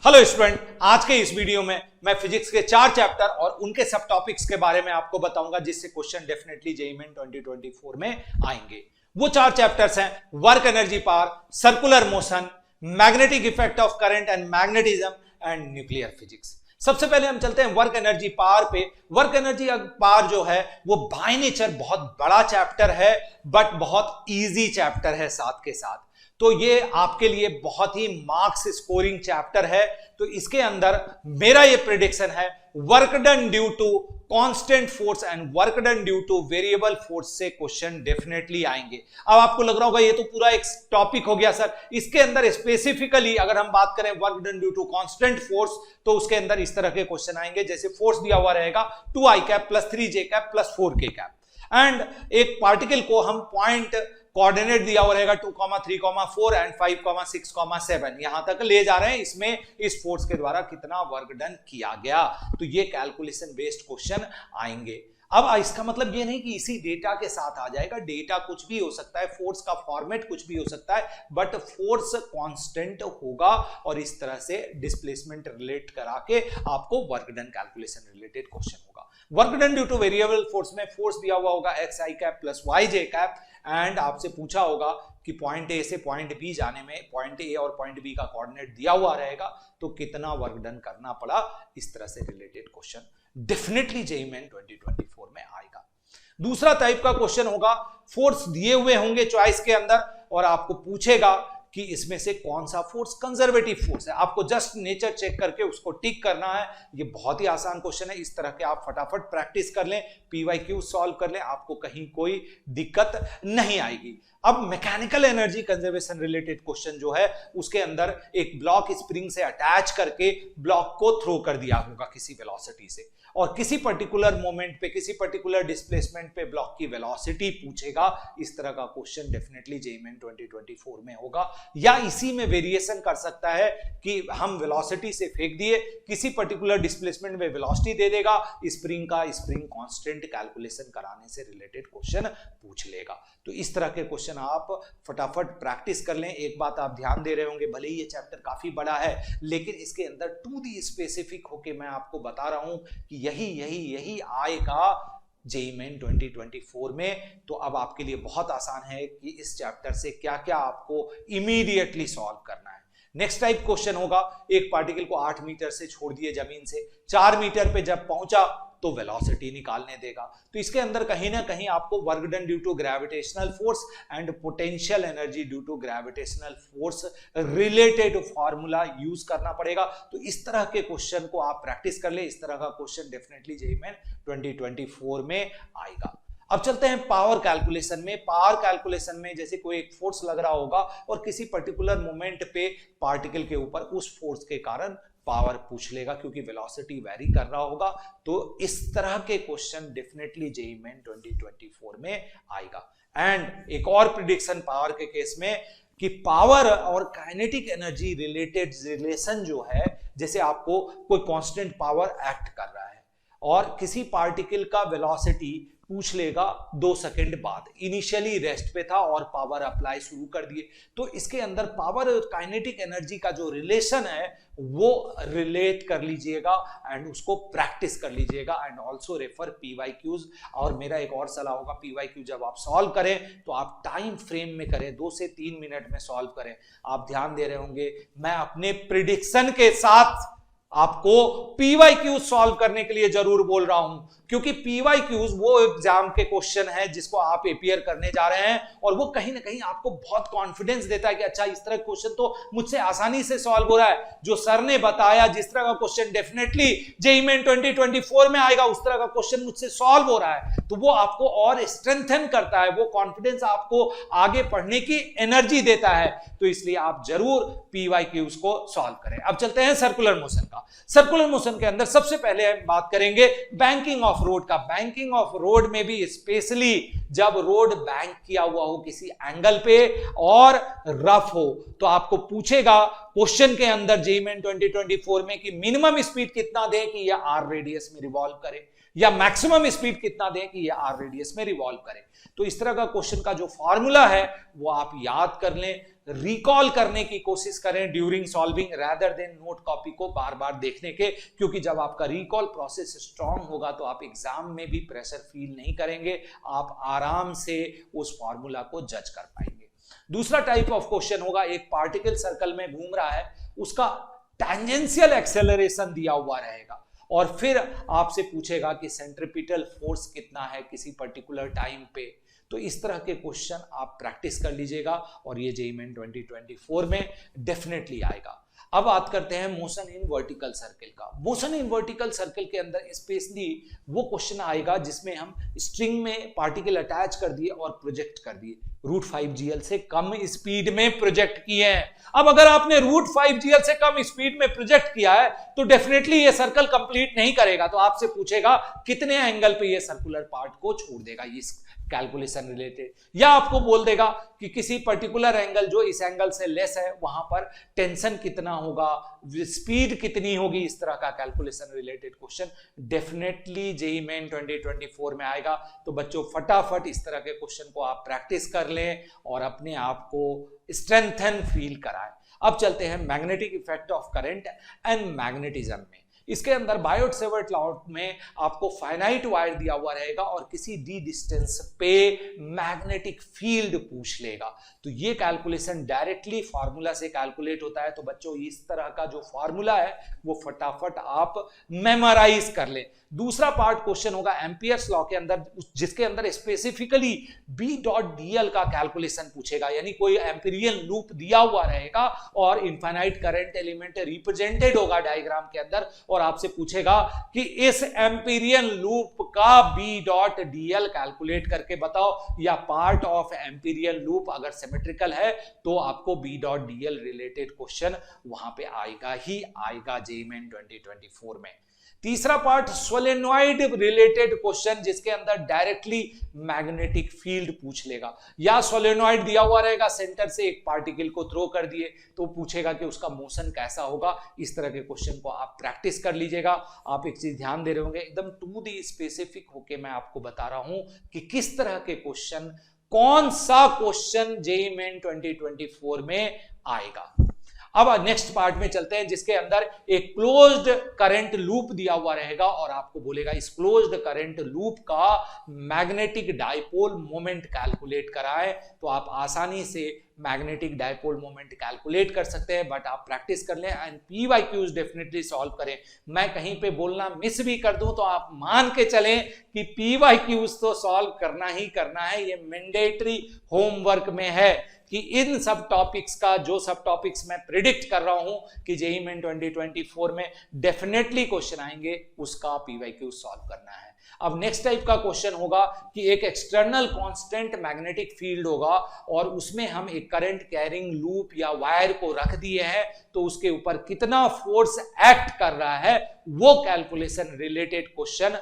Hello student, आज के इस वीडियो में मैं फिजिक्स के 4 चैप्टर और उनके सब टॉपिक्स के बारे में आपको बताऊंगा जिससे क्वेश्चन डेफिनेटली जेईई मेन 2024 में आएंगे। वो 4 चैप्टर्स हैं work energy power, circular motion, magnetic effect of current and magnetism and nuclear physics. सबसे पहले हम चलते हैं वर्क एनर्जी पावर पे। वर्क एनर्जी पावर जो है वो बाय नेचर बहुत बड़ा चैप्टर है बट बहुत इजी चैप्टर है साथ के साथ, तो ये आपके लिए बहुत ही मार्क्स स्कोरिंग चैप्टर है। तो इसके अंदर मेरा ये प्रेडिक्शन है work done due to constant force and work done due to variable force से क्वेश्चन डेफिनेटली आएंगे। अब आपको लग रहा होगा ये तो पूरा एक टॉपिक हो गया सर, इसके अंदर स्पेसिफिकली अगर हम बात करें work done due to constant force तो उसके अंदर इस तरह के क्वेश्चन आएंगे जैसे फोर्स दिया हुआ रहेगा 2i cap plus 3j cap plus 4k cap and एक पार्टिकल को हम पॉइंट कोऑर्डिनेट दिया हुआ रहेगा 2, 3, 4 एंड 5, 6, 7 यहां तक ले जा रहे हैं। इसमें इस फोर्स के द्वारा कितना वर्क डन किया गया, तो ये कैलकुलेशन बेस्ड क्वेश्चन आएंगे। अब इसका मतलब ये नहीं कि इसी डेटा के साथ आ जाएगा, डेटा कुछ भी हो सकता है, फोर्स का फॉर्मेट कुछ भी हो सकता है, बट फोर्स कांस्टेंट होगा और इस तरह से डिस्प्लेसमेंट रिलेट करा के आपको work done calculation related question होगा। Work done due to variable force में फोर्स दिया हुआ होगा xi cap plus yj cap and आपसे पूछा होगा कि पॉइंट ए से पॉइंट बी जाने में पॉइंट ए और पॉइंट बी का कोऑर्डिनेट दिया हुआ रहेगा तो कितना वर्क डन करना पड़ा, इस तरह से related question definitely JEE Main 2024 में आएगा। दूसरा टाइप का क्वेश्चन होगा फोर्स दिए हुए होंगे चॉइस के अंदर और आपको पूछेगा कि इसमें से कौन सा फोर्स कंजर्वेटिव फोर्स है, आपको जस्ट नेचर चेक करके उसको टिक करना है। ये बहुत ही आसान क्वेश्चन है, इस तरह के आप फटाफट प्रैक्टिस कर लें, पीवाईक्यू सॉल्व कर लें, आपको कहीं कोई दिक्कत नहीं आएगी। अब mechanical energy conservation related question जो है उसके अंदर एक ब्लॉक स्प्रिंग से अटैच करके ब्लॉक को थ्रो कर दिया होगा किसी वेलोसिटी से और किसी पर्टिकुलर मोमेंट पे किसी पर्टिकुलर डिस्प्लेसमेंट पे ब्लॉक की वेलोसिटी पूछेगा। इस तरह का क्वेश्चन डेफिनेटली जेईई मेन 2024 में होगा, या इसी में वेरिएशन कर सकता है कि हम वेलोसिटी से फेंक दिए, किसी पर्टिकुलर डिस्प्लेसमेंट में वेलोसिटी दे देगा, स्प्रिंग का स्प्रिंग कांस्टेंट कैलकुलेशन कराने से रिलेटेड क्वेश्चन पूछ लेगा। तो इस तरह के क्वेश्चन आप फटाफट प्रैक्टिस कर लें। एक बात आप ध्यान दे रहे होंगे, भले ही ये चैप्टर काफी बड़ा है लेकिन इसके अंदर टू दी स्पेसिफिक होके मैं आपको बता रहा हूं कि यही आएगा जेईई मेन 2024 में। तो अब आपके लिए बहुत आसान है कि इस चैप्टर से क्या क्या आपको इमीडिएटली सॉल्व करना है। नेक्स्ट टाइप क्वेश्चन होगा एक पार्टिकल को 8 मीटर से छोड़ दिए जमीन से, 4 मीटर पे जब पहुंचा तो वेलोसिटी निकालने देगा। तो इसके अंदर कहीं ना कहीं आपको work done due to gravitational force and potential energy due to gravitational force related formula use करना पड़ेगा। तो इस तरह के क्वेश्चन को आप प्रैक्टिस कर ले, इस तरह का क्वेश्चन डेफिनेटली जेईई मेन 2024 में आएगा। अब चलते हैं पावर कैलकुलेशन में। पावर कैलकुलेशन में जैसे कोई एक फोर्स लग रहा होगा और किसी पर्टिकुलर मोमेंट पे पार्टिकल के ऊपर उस फोर्स के कारण पावर पूछ लेगा क्योंकि वेलोसिटी वेरी कर रहा होगा। तो इस तरह के क्वेश्चन डेफिनेटली जेईई मेन 2024 में आएगा। एंड एक और प्रिडिक्शन पावर के केस में कि पावर और काइनेटिक एनर्जी रिलेटेड रिलेशन जो है, जैसे आपको कोई कांस्टेंट पावर एक्ट कर रहा है और किसी पार्टिकल का वेलोसिटी पूछ लेगा 2 सेकंड बाद, इनिशियली रेस्ट पे था और पावर अप्लाई शुरू कर दिए, तो इसके अंदर पावर और काइनेटिक एनर्जी का जो रिलेशन है वो रिलेट कर लीजिएगा एंड उसको प्रैक्टिस कर लीजिएगा एंड ऑल्सो रेफर पीवाईक्यूज। और मेरा एक और सलाह होगा, पीवाईक्यू जब आप सॉल्व करें तो आप टाइम फ्रेम में करें, 2 से 3 मिनट में सॉल्व करें। आप ध्यान दे रहे होंगे मैं अपने प्रिडिक्शन के साथ आपको पीवाईक्यूज सॉल्व करने के लिए जरूर बोल रहा हूं, क्योंकि पीवाईक्यूज वो एग्जाम के क्वेश्चन है जिसको आप अपियर करने जा रहे हैं और वो कहीं ना कहीं आपको बहुत कॉन्फिडेंस देता है कि अच्छा इस तरह क्वेश्चन तो मुझसे आसानी से सॉल्व हो रहा है, जो सर ने बताया जिस तरह का क्वेश्चन डेफिनेटली जेईई मेन 2024 में आएगा उस तरह का क्वेश्चन मुझसे सॉल्व हो रहा है, तो वो आपको और स्ट्रेंथन करता है, वो कॉन्फिडेंस आपको आगे पढ़ने की एनर्जी देता है। तो इसलिए आप जरूर पीवाईक्यूज को सॉल्व करें। अब चलते हैं सर्कुलर मोशन का। सर्कुलर मोशन के अंदर सबसे पहले हम बात करेंगे बैंकिंग ऑफ रोड का। बैंकिंग ऑफ रोड में भी स्पेशली जब रोड बैंक किया हुआ हो किसी एंगल पे और रफ हो तो आपको पूछेगा क्वेश्चन के अंदर जेईई मेन 2024 में कि मिनिमम स्पीड कितना दे कि यह आर रेडियस में रिवॉल्व करे, या मैक्सिमम स्पीड कितना दें कि ये आर रेडियस में रिवॉल्व करे। तो इस तरह का क्वेश्चन का जो फॉर्मूला है वो आप याद कर लें, रिकॉल करने की कोशिश करें during solving rather than note copy को बार बार देखने के, क्योंकि जब आपका रिकॉल प्रोसेस स्ट्रांग होगा तो आप एग्जाम में भी प्रेशर फील नहीं करेंगे, आप आराम से उस फॉर्मूला को जज कर पाएंगे। दूसरा टाइप ऑफ क्वेश्चन होगा, एक पार्टिकल सर्कल में घूम रहा है, उसका टैंजेंशियल एक्सेलरेशन दिया हुआ रहेगा और फिर आपसे पूछेगा कि सेंट्रीपिटल फोर्स कितना है किसी पर्टिकुलर टाइम पे। तो इस तरह के क्वेश्चन आप प्रैक्टिस कर लीजिएगा और ये जेईई मेन 2024 में डेफिनेटली आएगा। अब बात करते हैं मोशन इन वर्टिकल सर्किल का। मोशन इन वर्टिकल सर्किल के अंदर स्पेशली वो क्वेश्चन आएगा जिसमें हम स्ट्रिंग में पार्टिकल अटैच कर दिए और प्रोजेक्ट कर दिए, √5 GL से कम स्पीड में प्रोजेक्ट किए हैं। अब अगर आपने √5 GL से कम स्पीड में प्रोजेक्ट किया है तो डेफिनेटली ये सर्कल कंप्लीट नहीं करेगा, तो आपसे पूछेगा कितने एंगल पे ये सर्कुलर पार्ट को छोड़ देगा इस कैलकुलेशन रिलेटेड, या आपको बोल देगा कि किसी पर्टिकुलर एंगल जो इस एंगल से लेस है वहां पर टेंशन कितना होगा, स्पीड कितनी होगी। इस तरह का calculation related question definitely JEE Main 2024 में आएगा। तो बच्चों फटाफट इस तरह के क्वेश्चन को आप प्रैक्टिस कर लें और अपने आप को स्ट्रेंथन फील कराएं। अब चलते हैं magnetic effect of current and magnetism में। इसके अंदर बायोट-सेवर्ट लॉ में आपको फाइनाइट वायर दिया हुआ रहेगा और किसी डी डिस्टेंस पे मैग्नेटिक फील्ड पूछ लेगा, तो ये कैलकुलेशन डायरेक्टली फार्मूला से कैलकुलेट होता है। तो बच्चों इस तरह का जो फार्मूला है वो फटाफट आप मेमोराइज कर लें। दूसरा पार्ट क्वेश्चन होगा एम्पियर्स लॉ के अंदर, जिसके अंदर स्पेसिफिकली B.dl का कैलकुलेशन पूछेगा, यानी कोई एम्पीरियल लूप दिया हुआ रहेगा और इनफाइनाइट करंट एलिमेंट रिप्रेजेंटेड होगा डायग्राम के अंदर और आपसे पूछेगा कि इस एम्पीरियल लूप का B.dl कैलकुलेट करके बताओ, या पार्ट ऑफ एम्पीरियल लूप अगर सिमेट्रिकल है तो आपको B.dl रिलेटेड क्वेश्चन वहां पे आएगा ही आएगा जेईई मेन 2024 में। तीसरा पार्ट सोलेनॉइड रिलेटेड क्वेश्चन, जिसके अंदर डायरेक्टली मैग्नेटिक फील्ड पूछ लेगा, या सोलेनॉइड दिया हुआ रहेगा, सेंटर से एक पार्टिकल को थ्रो कर दिए तो पूछेगा कि उसका मोशन कैसा होगा। इस तरह के क्वेश्चन को आप प्रैक्टिस कर लीजिएगा। आप एक चीज ध्यान दे रहे होंगे, एकदम टू दी स्पेसिफिक होके मैं आपको बता रहा हूं कि किस तरह के क्वेश्चन, कौन सा क्वेश्चन जेईई मेन 2024 में आएगा। अब नेक्स्ट पार्ट में चलते हैं, जिसके अंदर एक क्लोज्ड करंट लूप दिया हुआ रहेगा और आपको बोलेगा इस क्लोज्ड करंट लूप का मैग्नेटिक डायपोल मोमेंट कैलकुलेट कराएं। तो आप आसानी से मैग्नेटिक डायपोल मोमेंट कैलकुलेट कर सकते हैं, बट आप प्रैक्टिस कर लें एंड PYQs डेफिनेटली सॉल्व करें। मैं कहीं पे बोलना मिस भी कर दूं तो आप मान के चलें कि PYQs तो सॉल्व करना ही करना है, ये मैंडेटरी होमवर्क में है कि इन सब टॉपिक्स का, जो सब टॉपिक्स मैं प्रिडिक्ट कर रहा हूं कि जेईई मेन 2024 में डेफिनेटली क्वेश्चन आएंगे, उसका PYQ सॉल्व करना है। अब नेक्स्ट टाइप का क्वेश्चन होगा कि एक एक्सटर्नल कांस्टेंट मैग्नेटिक फील्ड होगा और उसमें हम एक करंट कैरिंग लूप या वायर को रख दिए हैं, तो उसके ऊपर कितना फोर्स एक्ट कर रहा है, वो calculation related question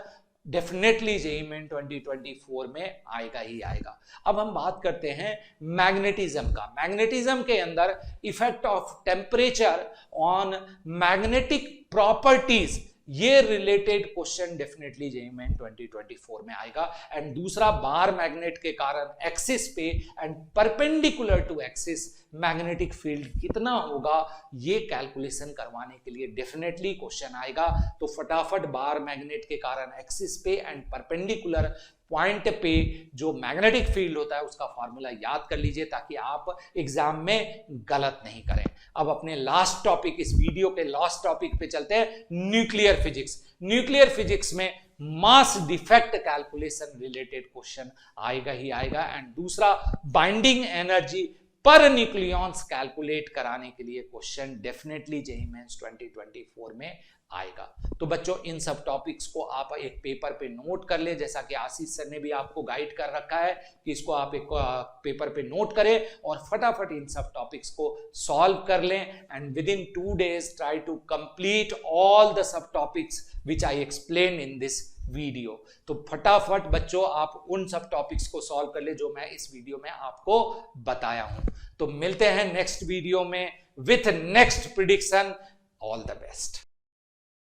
definitely JEE Main 2024 में आएगा ही आएगा। अब हम बात करते हैं मैग्नेटिज्म का। मैग्नेटिज्म के अंदर effect of temperature on magnetic properties, ये related question definitely JEE Main 2024 में आएगा। एंड दूसरा, बार मैग्नेट के कारण एक्सिस पे and perpendicular to axis magnetic field कितना होगा, ये कैलकुलेशन करवाने के लिए डेफिनेटली क्वेश्चन आएगा। तो फटाफट बार मैग्नेट के कारण एक्सिस पे एंड परपेंडिकुलर पॉइंट पे जो मैग्नेटिक फील्ड होता है उसका फॉर्मूला याद कर लीजिए ताकि आप एग्जाम में गलत नहीं करें। अब अपने लास्ट टॉपिक, इस वीडियो के लास्ट टॉपिक पे चलते हैं, न्यूक्लियर फिजिक्स। न्यूक्लियर फिजिक्स में mass defect calculation related question आएगा ही आएगा। एंड दूसरा, बाइंडिंग एनर्जी पर न्यूक्लियॉन्स कैलकुलेट कराने के लिए क्वेश्चन डेफिनेटली जेईई मेंस 2024 में आएगा। तो बच्चों इन सब टॉपिक्स को आप एक पेपर पे नोट कर ले, जैसा कि आशीष सर ने भी आपको गाइड कर रखा है कि इसको आप एक पेपर पे नोट करें और फटाफट इन सब टॉपिक्स को सॉल्व कर लें। एंड विद इन 2 days try to complete all the subtopics which I explain in this video. तो फटाफट बच्चों आप उन सब टॉपिक्स को सॉल्व कर ले जो मैं इस वीडियो में आपको बताया हूं। तो मिलते हैं नेक्स्ट वीडियो में with next prediction. All the best.